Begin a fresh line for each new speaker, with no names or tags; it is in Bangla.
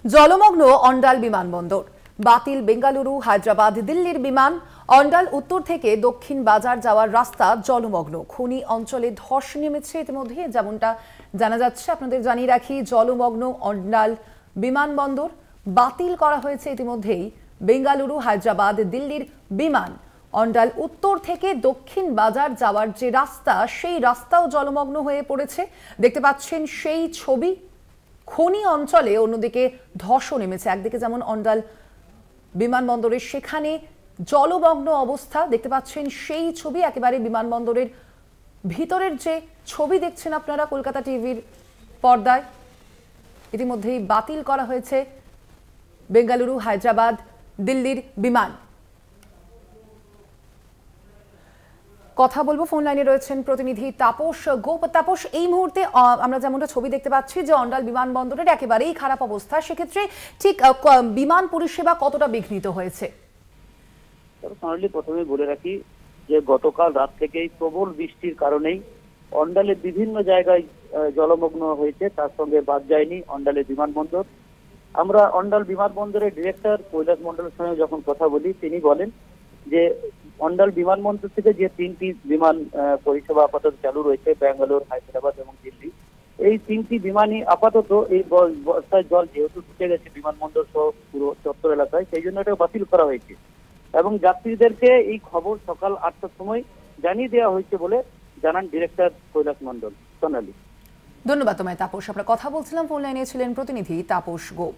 জলমগ্ন অন্ডাল বিমানবন্দর, বাতিল বেঙ্গালুরু, হায়দ্রাবাদ, দিল্লির বিমান। অন্ডাল উত্তর থেকে দক্ষিণ বাজার যাওয়ার রাস্তা জলমগ্ন। খনি অঞ্চলে ধস নেমেছে ইতিমধ্যে, যেমনটা জানা যাচ্ছে। আপনাদের জানিয়ে রাখি, জলমগ্ন অন্ডাল বিমানবন্দর বাতিল করা হয়েছে ইতিমধ্যেই। বেঙ্গালুরু, হায়দ্রাবাদ, দিল্লির বিমান। অন্ডাল উত্তর থেকে দক্ষিণ বাজার যাওয়ার যে রাস্তা, সেই রাস্তাও জলমগ্ন হয়ে পড়েছে। দেখতে পাচ্ছেন সেই ছবি। খনি অঞ্চলে অন্যদিকে ধসও নেমেছে। একদিকে যেমন অন্ডাল বিমানবন্দরের সেখানে জলমগ্ন অবস্থা দেখতে পাচ্ছেন, সেই ছবি একেবারে বিমানবন্দরের ভিতরের যে ছবি দেখছেন আপনারা কলকাতা টিভির পর্দায়। ইতিমধ্যেই বাতিল করা হয়েছে বেঙ্গালুরু, হায়দ্রাবাদ, দিল্লির বিমান। কথা বলবো, ফোন লাইনে রয়েছেন প্রতিনিধি তাপস গোপ। তাপস, এই মুহূর্তে আমরা যেমনটা ছবি দেখতে পাচ্ছি যে অন্ডাল বিমানবন্দরের একেবারেই খারাপ অবস্থা, সেক্ষেত্রে ঠিক বিমান পরিষেবা কতটা বিঘ্নিত হয়েছে?
প্রথমে বলে রাখি যে গতকাল রাত থেকেই প্রবল বৃষ্টির কারণেই অন্ডালের বিভিন্ন জায়গায় জলমগ্ন হয়েছে, তার সঙ্গে বাদ যায়নি অন্ডালের বিমানবন্দর। আমরা অন্ডাল বিমানবন্দরের ডিরেক্টর কৈলাস মন্ডলের সঙ্গে যখন কথা বলি, তিনি বলেন যে অন্ডাল বিমানবন্দর থেকে যে 3টি বিমান পরিষেবা আপাতত চালু রয়েছে, ব্যাঙ্গালোর, হায়দ্রাবাদ এবং দিল্লি, এই 3টি বিমানই আপাতত এই বর্ষায় জল যেহেতু ঢুকে গেছে বিমানবন্দর সহ পুরো চত্বর এলাকায়, সেই জন্য এটা বাতিল করা হয়েছে এবং যাত্রীদেরকে এই খবর সকাল 8টার সময় জানিয়ে দেওয়া হয়েছে বলে জানান ডিরেক্টর কৈলাস মন্ডল। সোনালী,
ধন্যবাদ তোমায় তাপস। আমরা কথা বলছিলাম, ফোন লাইনে ছিলেন প্রতিনিধি তাপস গোপ।